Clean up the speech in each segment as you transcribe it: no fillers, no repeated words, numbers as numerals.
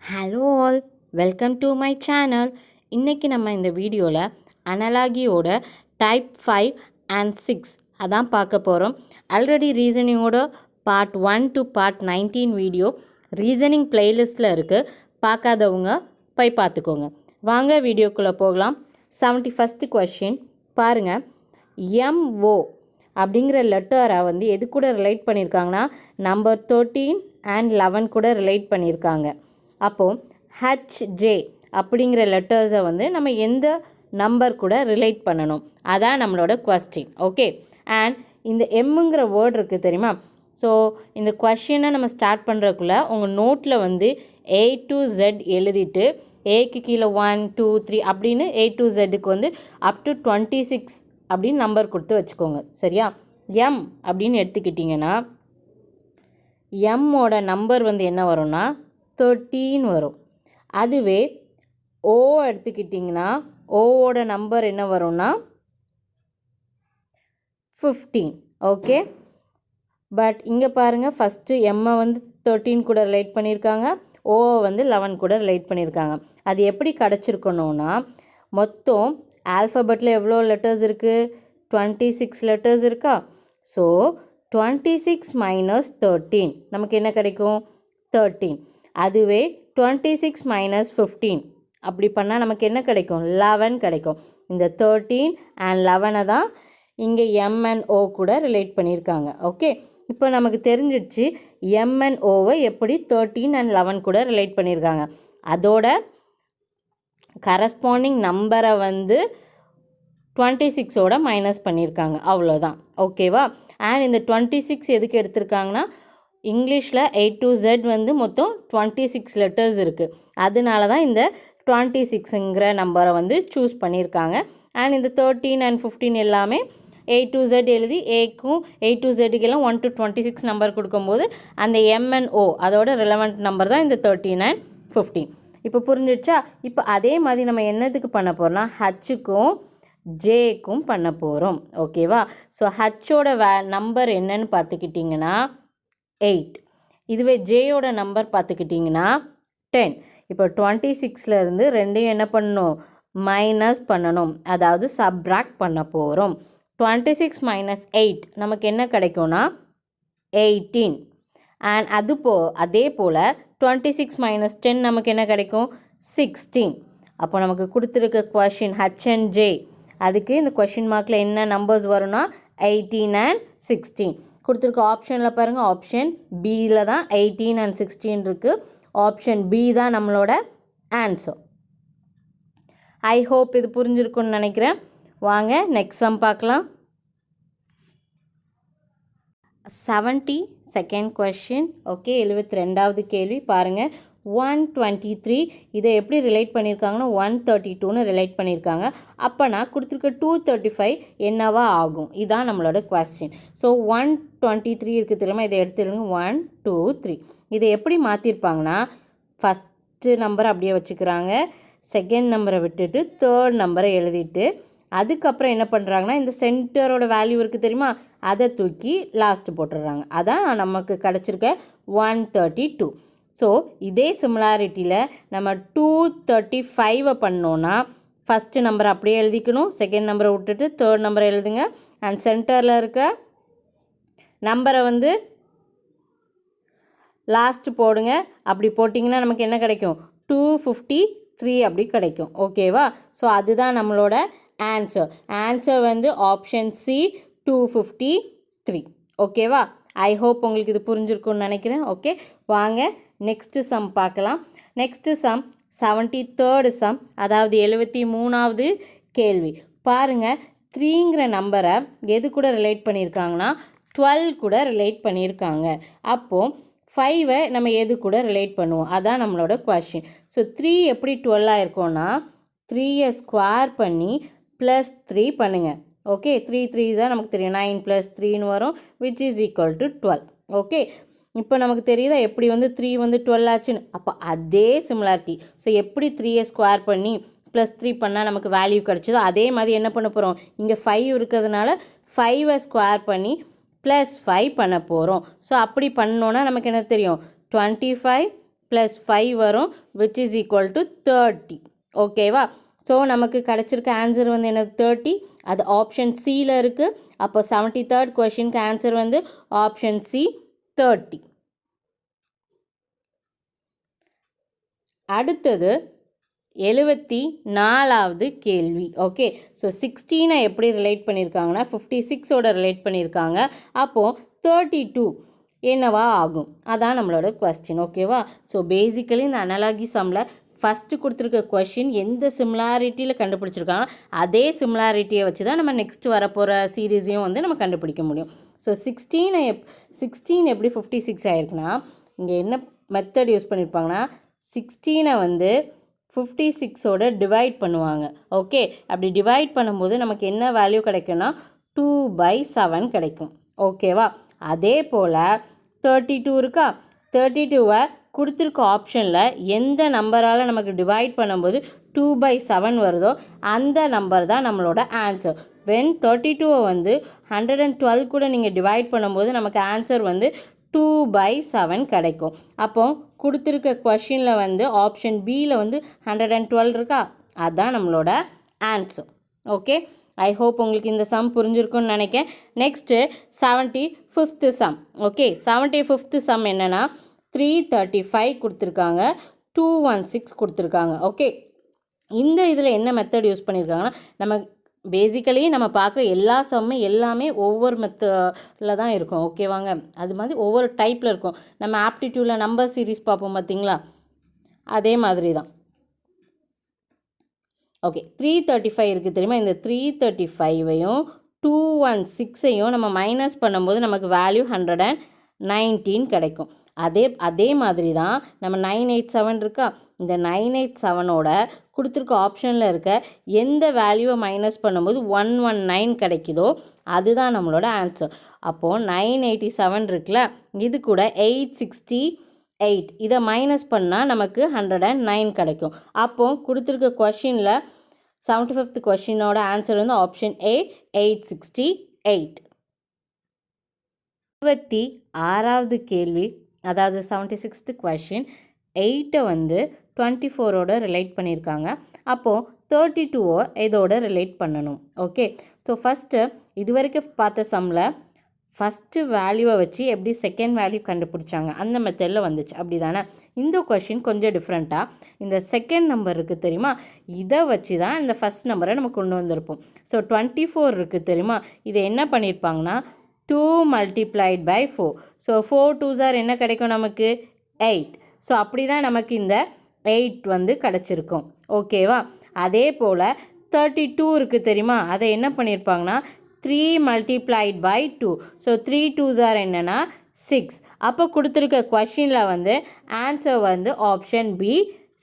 Hello all, welcome to my channel. இன்றைக்கி நம்ம இந்த வீடியோவில் அனலாகியோட டைப் 5 அண்ட் 6 அதான் பார்க்க போகிறோம். ஆல்ரெடி ரீசனிங்கோட part 1 to part 19 video reasoning பிளேலிஸ்ட்டில் இருக்குது. பார்க்காதவங்க போய் பார்த்துக்கோங்க. வாங்க வீடியோக்குள்ளே போகலாம். 71st கொஷின் பாருங்கள். எம்ஓ அப்படிங்கிற லெட்டரை எது கூட ரிலேட் பண்ணியிருக்காங்கன்னா நம்பர் 13 and 11 கூட ரிலேட் பண்ணியிருக்காங்க. அப்போது ஹச்ஜே அப்படிங்கிற லெட்டர்ஸை நம்ம எந்த நம்பர் கூட ரிலேட் பண்ணணும், அதான் நம்மளோட கொஸ்டின். ஓகே, அண்ட் இந்த எம்முங்கிற வேர்ட் இருக்குது தெரியுமா? ஸோ இந்த கொஷினை நம்ம ஸ்டார்ட் பண்ணுறதுக்குள்ளே உங்கள் நோட்டில் A to Z எழுதிட்டு ஏக்கு கீழே 1 2 3 அப்படின்னு A to Zக்கு அப் டு 26 அப்படின்னு நம்பர் கொடுத்து வச்சுக்கோங்க. சரியா? எம் அப்படின்னு எடுத்துக்கிட்டிங்கன்னா எம்மோட நம்பர் என்ன வரும்னா 13 வரும். அதுவே ஓ எடுத்துக்கிட்டிங்கன்னா ஓவோட நம்பர் என்ன வரும்னா 15. ஓகே, பட் இங்கே பாருங்கள், ஃபஸ்ட்டு எம்மை 13 கூட ரிலேட் பண்ணியிருக்காங்க, ஓவை 11 கூட ரிலேட் பண்ணியிருக்காங்க. அது எப்படி கிடச்சிருக்கணும்னா மொத்தம் ஆல்ஃபபெட்டில் எவ்வளோ லெட்டர்ஸ் இருக்குது? 26 லெட்டர்ஸ் இருக்கா? ஸோ 26 minus 13 நமக்கு என்ன கிடைக்கும்? 13. அதுவே 26 minus 15 அப்படி பண்ணால் நமக்கு என்ன கிடைக்கும்? 11 கிடைக்கும். இந்த 13 and 11 தான் இங்கே எம் அண்ட் ஓ கூட ரிலேட் பண்ணியிருக்காங்க. ஓகே, இப்போ நமக்கு தெரிஞ்சிடுச்சு எம் அண்ட் ஓவை எப்படி 13 and 11 கூட ரிலேட் பண்ணியிருக்காங்க. அதோட கரஸ்பாண்டிங் நம்பரை 26ஓட மைனஸ் பண்ணியிருக்காங்க, அவ்வளோதான். ஓகேவா? அண்ட் இந்த 26 எதுக்கு எடுத்திருக்காங்கன்னா இங்கிலீஷில் A to Z மொத்தம் 26 லெட்டர்ஸ் இருக்குது. அதனால தான் இந்த 26ங்கிற நம்பரை சூஸ் பண்ணியிருக்காங்க. அண்ட் இந்த 13 and 15 எல்லாமே A to Z எழுதி ஏக்கும் A to Zக்கு எல்லாம் 1 to 26 நம்பர் கொடுக்கும்போது அந்த M and O அதோட ரிலவெண்ட் நம்பர் தான் இந்த 13 and 15. இப்போ புரிஞ்சிடுச்சா? இப்போ அதே மாதிரி நம்ம என்னதுக்கு பண்ண போகிறோம்னா ஹச்சுக்கும் ஜேக்கும் பண்ண போகிறோம். ஓகேவா? ஸோ ஹச்சோட நம்பர் என்னன்னு பார்த்துக்கிட்டிங்கன்னா 8. இதுவே ஜேயோட நம்பர் பார்த்துக்கிட்டிங்கன்னா 10. இப்போ 26லேருந்து ரெண்டையும் என்ன பண்ணணும்? மைனஸ் பண்ணணும், அதாவது சப்ராக்ட் பண்ண போகிறோம். 26 minus 8 நமக்கு என்ன கிடைக்கும்னா 18. அண்ட் அதே போல் 26 minus 10 நமக்கு என்ன கிடைக்கும்? 16. அப்போ நமக்கு கொடுத்துருக்க கொஷின் ஹச் அண்ட் ஜே, அதுக்கு இந்த கொஷின் மார்க்கில் என்ன நம்பர்ஸ் வரும்னா 18 and 16 கொடுத்துருக்க. ஆப்ஷனில் பாருங்கள், ஆப்ஷன் பியில் தான் 18 and 16 இருக்குது. ஆப்ஷன் பி தான் நம்மளோட ஆன்சர். ஐ ஹோப் இது புரிஞ்சிருக்குன்னு நினைக்கிறேன். வாங்க நெக்ஸ்ட் சம் பார்க்கலாம். 72nd question. ஓகே, 72வது கேள்வி பாருங்கள். 123 இதை எப்படி ரிலேட் பண்ணியிருக்காங்கன்னா 132ன்னு ரிலேட் பண்ணியிருக்காங்க. அப்போ நான் கொடுத்துருக்க 235 என்னவா ஆகும்? இதுதான் நம்மளோட கொஸ்டின். ஸோ 123 இருக்குது தெரியுமா? இதை எடுத்துருங்க. 1 2 3 இதை எப்படி மாற்றிருப்பாங்கன்னா ஃபஸ்ட்டு நம்பரை அப்படியே வச்சுக்கிறாங்க, செகண்ட் நம்பரை விட்டுட்டு தேர்ட் நம்பரை எழுதிட்டு அதுக்கப்புறம் என்ன பண்ணுறாங்கன்னா இந்த சென்டரோட வேல்யூ இருக்குது தெரியுமா, அதை தூக்கி லாஸ்ட்டு போட்டுடுறாங்க. அதான் நமக்கு கிடச்சிருக்க 132. ஸோ இதே சிமிலாரிட்டியில் நம்ம 235 பண்ணோன்னா ஃபஸ்ட்டு நம்பரை அப்படியே எழுதிக்கணும், செகண்ட் நம்பரை விட்டுட்டு தேர்ட் நம்பரை எழுதுங்க. அண்ட் சென்டரில் இருக்க நம்பரை லாஸ்ட்டு போடுங்க. அப்படி போட்டிங்கன்னா நமக்கு என்ன கிடைக்கும்? 253 அப்படி கிடைக்கும். ஓகேவா? ஸோ அதுதான் நம்மளோட ஆன்சர். Answer option C 253. ஓகேவா? ஐ ஹோப் உங்களுக்கு இது புரிஞ்சிருக்குன்னு நினைக்கிறேன். ஓகே, வாங்க நெக்ஸ்ட்டு சம் பார்க்கலாம். நெக்ஸ்ட்டு சம் 73rd சம், அதாவது 73வது கேள்வி. பாருங்கள், 3ங்கிற நம்பரை எது கூட ரிலேட் பண்ணியிருக்காங்கன்னா 12 கூட ரிலேட் பண்ணியிருக்காங்க. அப்போது 5ஐ நம்ம எது கூட ரிலேட் பண்ணுவோம்? அதான் நம்மளோட கொஷின். ஸோ 3 எப்படி 12 ஆயிருக்கோன்னா 3ஐ ஸ்கொயர் பண்ணி ப்ளஸ் 3 பண்ணுங்கள். ஓகே, 3 3s நமக்கு தெரியும் 9 + 3ன்னு வரும், which is equal to 12. Okay, இப்போ நமக்கு தெரியுதா எப்படி 3 12 ஆச்சுன்னு? அப்போ அதே சிமிலாரிட்டி. ஸோ எப்படி 3ஐ ஸ்கொயர் பண்ணி ப்ளஸ் 3 பண்ணால் நமக்கு வேல்யூ கிடச்சிதோ அதே மாதிரி என்ன பண்ண போகிறோம்? இங்கே 5 இருக்கிறதுனால 5ஐ ஸ்கொயர் பண்ணி +5 பண்ண போகிறோம். ஸோ அப்படி பண்ணோன்னா நமக்கு என்ன தெரியும்? 25 ப்ளஸ் 5 வரும் which is equal to 30. ஓகேவா? ஸோ நமக்கு கிடச்சிருக்க ஆன்சர் வந்து என்ன 30. அது ஆப்ஷன் சியில் இருக்குது. அப்போ 73rd கொஷினுக்கு ஆன்சர் வந்து ஆப்ஷன் சி 30. அடுத்தது 74வது கேள்வி. ஓகே, ஸோ 16 எப்படி ரிலேட் பண்ணியிருக்காங்கன்னா 56ஓட ரிலேட் பண்ணியிருக்காங்க. அப்போது 32 என்னவா ஆகும், அதான் நம்மளோட கொஸ்டின். ஓகேவா? ஸோ பேசிக்கலி இந்த அனலாகி சம்மில் ஃபஸ்ட்டு கொடுத்துருக்க கொஷின் எந்த சிமிலாரிட்டியில் கண்டுபிடிச்சிருக்காங்க அதே சிமிலாரிட்டியை வச்சு தான் நம்ம நெக்ஸ்ட் வரப்போகிற சீரீஸையும் வந்து நம்ம கண்டுபிடிக்க முடியும். ஸோ 16 எப்படி 56 ஆயிருக்குன்னா இங்கே என்ன மெத்தட் யூஸ் பண்ணியிருப்பாங்கன்னா 16 வந்து 56ஓட டிவைட் பண்ணுவாங்க. ஓகே, அப்படி டிவைட் பண்ணும்போது நமக்கு என்ன வேல்யூ கிடைக்கும்னா 2/7 கிடைக்கும். ஓகேவா? அதே போல் 32 இருக்கா, 32வை கொடுத்துருக்க ஆப்ஷனில் எந்த நம்பரால் நமக்கு டிவைட் பண்ணும்போது 2/7 வருதோ அந்த நம்பர் தான் நம்மளோட ஆன்சர். வென் 32வை வந்து 112 கூட நீங்கள் டிவைட் பண்ணும்போது நமக்கு ஆன்சர் வந்து 2/7 கிடைக்கும். அப்போ கொடுத்துருக்க கொஷினில் வந்து ஆப்ஷன் பியில் வந்து 112 இருக்கா, அதுதான் நம்மளோட ஆன்சர். ஓகே, ஐ ஹோப் உங்களுக்கு இந்த சம் புரிஞ்சிருக்குன்னு நினைக்கிறேன். Next 75th some. Okay, 75th some என்னென்னா 335 கொடுத்துருக்காங்க, 216 கொடுத்துருக்காங்க. ஓகே, இந்த இதில் என்ன மெத்தட் யூஸ் பண்ணியிருக்காங்கன்னா நம்ம பேசிக்கலி நம்ம பார்க்குற எல்லா சம்மே எல்லாமே ஒவ்வொரு மெத்தடில் தான் இருக்கும். ஓகேவாங்க? அது மாதிரி ஒவ்வொரு டைப்பில் இருக்கும். நம்ம ஆப்டிடியூடில் நம்பர் சீரீஸ் பார்ப்போம் பார்த்தீங்களா, அதே மாதிரி தான். ஓகே, 335 இருக்குது தெரியுமா, இந்த 335ஐயும் 216ஐயும் நம்ம மைனஸ் பண்ணும்போது நமக்கு வேல்யூ 119 கிடைக்கும். அதே மாதிரி தான் நம்ம 987 இருக்கா, இந்த 987ஓட கொடுத்துருக்க ஆப்ஷனில் இருக்க எந்த வேல்யூவை மைனஸ் பண்ணும்போது 119 கிடைக்குதோ அதுதான் நம்மளோட ஆன்சர். அப்போது 987 இருக்குல்ல, இது கூட 868 இதை மைனஸ் பண்ணால் நமக்கு 109 கிடைக்கும். அப்போது கொடுத்துருக்க கொஷினில் 75th கொஷினோட ஆன்சர் வந்து ஆப்ஷன் ஏ 868. 26வது கேள்வி, அதாவது 76th கொஷின் 8 வந்து 24ஓட ரிலேட் பண்ணியிருக்காங்க. அப்போது 32 இதோட ரிலேட் பண்ணணும். ஓகே, ஸோ ஃபஸ்ட்டு இது வரைக்கும் பார்த்த சம்மில் ஃபஸ்ட்டு வேல்யூவை வச்சு எப்படி செகண்ட் வேல்யூ கண்டுபிடிச்சாங்க அந்த மெத்தடில் வந்துச்சு, அப்படி தானே? இந்த கொஷின் கொஞ்சம் டிஃப்ரெண்ட்டாக இந்த செகண்ட் நம்பர் இருக்குது தெரியுமா, இதை வச்சு தான் இந்த ஃபஸ்ட் நம்பரை நம்ம கொண்டு வந்திருப்போம். ஸோ 24 இருக்குது தெரியுமா, இதை என்ன பண்ணியிருப்பாங்கன்னா 2 multiplied by 4. So 4 2s are என்ன கிடைக்கும் நமக்கு 8. ஸோ அப்படி தான் நமக்கு இந்த 8 வந்து கிடச்சிருக்கும். ஓகேவா? அதே போல் 32 இருக்குது தெரியுமா, அதை என்ன பண்ணியிருப்பாங்கன்னா 3 multiplied by 2. So 3 2s are என்னென்னா 6. அப்போ கொடுத்துருக்க கொஷினில் வந்து ஆன்சர் வந்து ஆப்ஷன் பி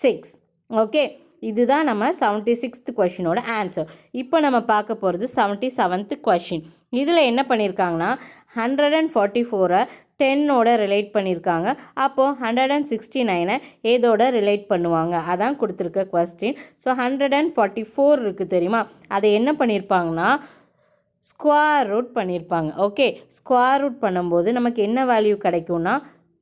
6. ஓகே, இதுதான் நம்ம 76th கொஷினோட ஆன்சர். இப்போ நம்ம பார்க்க போகிறது 77th கொஷின். இதில் என்ன பண்ணியிருக்காங்கன்னா 144 10ஓட ரிலேட் பண்ணியிருக்காங்க. அப்போது 169 ஏதோட ரிலேட் பண்ணுவாங்க, அதான் கொடுத்துருக்க கொஸ்டின். ஸோ 144 இருக்குது தெரியுமா, அதை என்ன பண்ணியிருப்பாங்கன்னா ஸ்கொயர் ரூட் பண்ணியிருப்பாங்க. ஓகே, ஸ்கொயர் ரூட் பண்ணும்போது நமக்கு என்ன வேல்யூ கிடைக்கும்னா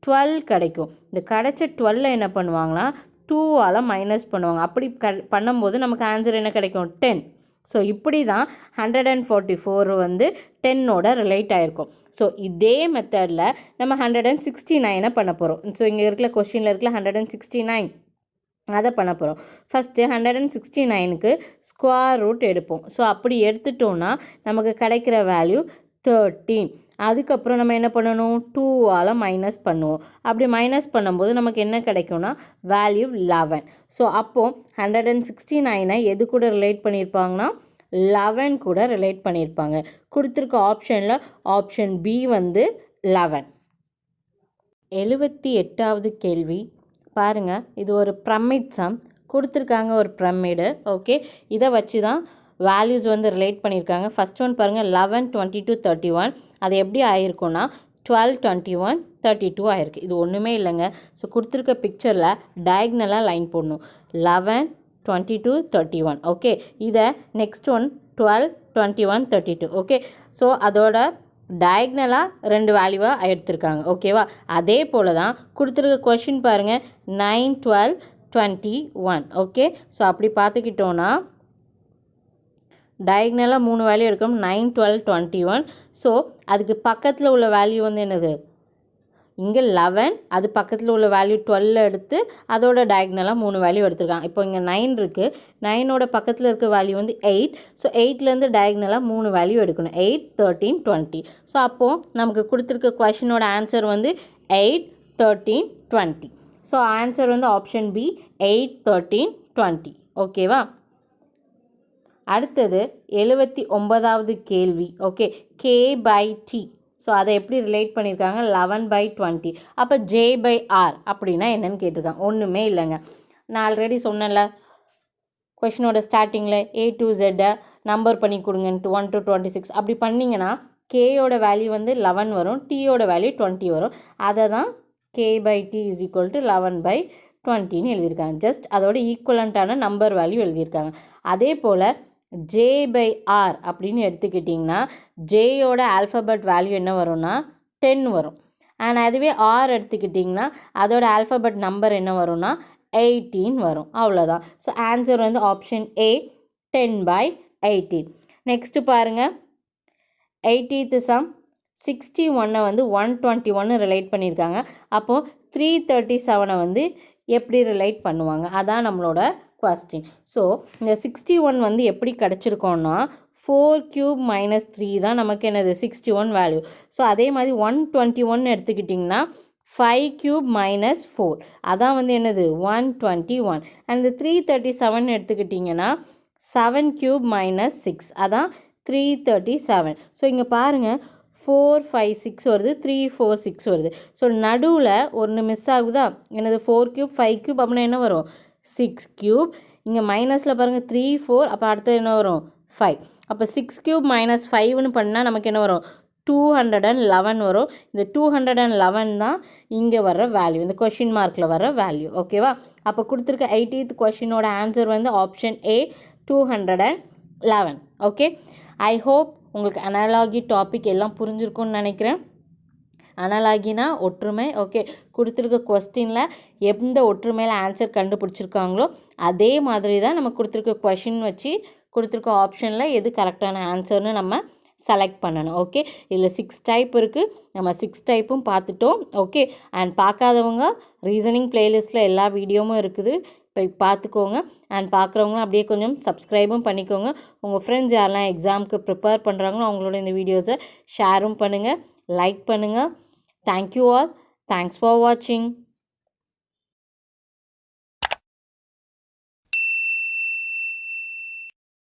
12 கிடைக்கும். இந்த கிடைச்ச 12 என்ன பண்ணுவாங்கன்னா 2ஆல் மைனஸ் பண்ணுவாங்க. அப்படி பண்ணும்போது நமக்கு ஆன்சர் என்ன கிடைக்கும் 10. ஸோ இப்படி தான் 144 வந்து 10ஓட ரிலேட் ஆகிருக்கும். ஸோ இதே மெத்தடில் நம்ம 169 பண்ண போகிறோம். ஸோ இங்கே இருக்கிற கொஸ்டினில் இருக்கிற 169 அதை பண்ண போகிறோம். ஃபஸ்ட்டு 169க்கு ஸ்கொயர் ரூட் எடுப்போம். ஸோ அப்படி எடுத்துட்டோன்னா நமக்கு கிடைக்கிற வேல்யூ 13. அதுக்கப்புறம் நம்ம என்ன பண்ணணும் 2ஆல் மைனஸ் பண்ணுவோம். அப்படி மைனஸ் பண்ணும்போது நமக்கு என்ன கிடைக்கும்னா வேல்யூ 11. ஸோ அப்போது 169 எது கூட ரிலேட் பண்ணியிருப்பாங்கன்னா 11 கூட ரிலேட் பண்ணியிருப்பாங்க. கொடுத்துருக்க ஆப்ஷனில் ஆப்ஷன் பி வந்து 11. 78வது கேள்வி பாருங்கள், இது ஒரு பிரமிட் சம் கொடுத்துருக்காங்க, ஒரு பிரமிடு. ஓகே, இதை வச்சு தான் வேல்யூஸ் வந்து ரிலேட் பண்ணியிருக்காங்க. ஃபஸ்ட் ஒன் பாருங்கள் 11 22 31. அது எப்படி ஆகிருக்குன்னா 12 21 32 ஆகிருக்கு. இது ஒன்றுமே இல்லைங்க. ஸோ கொடுத்துருக்க பிக்சரில் டயக்னலாக லைன் போடணும். 11 22 31. ஓகே, இதை நெக்ஸ்ட் ஒன் 12 21 32. ஓகே, ஸோ அதோட டயக்னலாக 2 வேல்யூவாக எடுத்திருக்காங்க. ஓகேவா? அதே போல் தான் கொடுத்துருக்க கொஷின் பாருங்கள் 9, 12, 21. ஓகே, ஸோ அப்படி பார்த்துக்கிட்டோன்னா டயக்னலாக 3 வேல்யூ எடுக்கணும், 9, 12, 21. ஸோ அதுக்கு பக்கத்தில் உள்ள வேல்யூ வந்து என்னது? இங்கே 11, அது பக்கத்தில் உள்ள வேல்யூ 12 எடுத்து அதோட டயக்னலாக 3 வேல்யூ எடுத்துருக்காங்க. இப்போ இங்கே 9 இருக்குது, 9ஓட பக்கத்தில் இருக்க வேல்யூ வந்து 8. ஸோ 8லேருந்து டயக்னலாக 3 வேல்யூ எடுக்கணும், 8, 13, 20. ஸோ அப்போது நமக்கு கொடுத்துருக்க கொஷினோட ஆன்சர் வந்து 8, 13, 20. ஸோ ஆன்சர் வந்து ஆப்ஷன் பி 8, 13, 20. ஓகேவா? அடுத்தது 79வது கேள்வி. Okay, K/T. ஸோ அதை எப்படி ரிலேட் பண்ணியிருக்காங்க? 11/20. அப்போ J/R அப்படின்னா என்னென்னு கேட்டிருக்காங்க. ஒன்றுமே இல்லைங்க, நான் ஆல்ரெடி சொன்னேன்ல கொஷினோட ஸ்டார்டிங்கில் A to Z நம்பர் பண்ணி கொடுங்கன்ட்டு 1 to 26. அப்படி பண்ணிங்கன்னா Kயோட வேல்யூ வந்து 11 வரும், Tயோட வேல்யூ 20 வரும். அதை தான் K/T = 11/20ன்னு எழுதியிருக்காங்க. ஜஸ்ட் அதோட ஈக்குவலண்ட்டான நம்பர் வேல்யூ எழுதியிருக்காங்க. அதே போல் J/R அப்படின்னு எடுத்துக்கிட்டிங்கன்னா ஜேயோட ஆல்ஃபபெட் வேல்யூ என்ன வரும்னா 10 வரும். அண்ட் அதுவே ஆர் எடுத்துக்கிட்டிங்கன்னா அதோட ஆல்ஃபபெட் நம்பர் என்ன வரும்னா 18 வரும். அவ்வளோதான். ஸோ ஆன்சர் வந்து ஆப்ஷன் ஏ 10/18. நெக்ஸ்ட்டு பாருங்கள் 80th சம் 61 வந்து 121 ரிலேட் பண்ணியிருக்காங்க. அப்போது 337 வந்து எப்படி ரிலேட் பண்ணுவாங்க? அதான் நம்மளோட கொஸ்டின். ஸோ இந்த 61 வந்து எப்படி கிடச்சிருக்கோன்னா 4³ - 3 தான் நமக்கு என்னது 61 வேல்யூ. ஸோ அதே மாதிரி 121 எடுத்துக்கிட்டிங்கன்னா 5³ - 4 அதான் வந்து என்னது 121. அண்ட் 337 எடுத்துக்கிட்டிங்கன்னா 7³ - 6 அதான் 337. ஸோ இங்கே பாருங்கள் 4, 5, 6 வருது, 3, 4, 6 வருது. ஸோ நடுவில் ஒன்று மிஸ் ஆகுதா? என்னது 4³ 5³ அப்படின்னா என்ன வரும் 6³. இங்கே மைனஸில் பாருங்கள் 3, 4, அப்போ அடுத்தது என்ன வரும் 5. அப்போ 6³ - 5ன்னு பண்ணால் நமக்கு என்ன வரும் 211 வரும். இந்த 211 தான் இங்கே வர்ற வேல்யூ, இந்த கொஷின் மார்க்கில் வர்ற வேல்யூ. ஓகேவா? அப்போ கொடுத்துருக்க 80th கொஷினோட ஆன்சர் வந்து option A 211. Okay, I hope உங்களுக்கு அனாலஜி டாபிக் எல்லாம் புரிஞ்சிருக்கும்னு நினைக்கிறேன். அனாலஜினா ஒற்றுமை. ஓகே, கொடுத்துருக்க கொஸ்டினில் எந்த ஒற்றுமையில் ஆன்சர் கண்டுபிடிச்சிருக்காங்களோ அதே மாதிரி தான் நம்ம கொடுத்துருக்க கொஷின் வச்சு கொடுத்துருக்க ஆப்ஷனில் எது கரெக்டான ஆன்சர்னு நம்ம செலக்ட் பண்ணணும். ஓகே, இதில் 6 டைப் இருக்குது, நம்ம 6 டைப்பும் பார்த்துட்டோம். ஓகே, அண்ட் பார்க்காதவங்க ரீசனிங் பிளேலிஸ்ட்டில் எல்லா வீடியோவும் இருக்குது, போய் பார்த்துக்கோங்க. அண்ட் பார்க்குறவங்க அப்படியே கொஞ்சம் சப்ஸ்கிரைபும் பண்ணிக்கோங்க. உங்கள் ஃப்ரெண்ட்ஸ் யாரெல்லாம் எக்ஸாமுக்கு ப்ரிப்பேர் பண்ணுறாங்களோ அவங்களோட இந்த வீடியோஸை ஷேரும் பண்ணுங்கள், லைக் பண்ணுங்கள். Thank you all. தேங்க்ஸ் ஃபார் வாட்சிங்.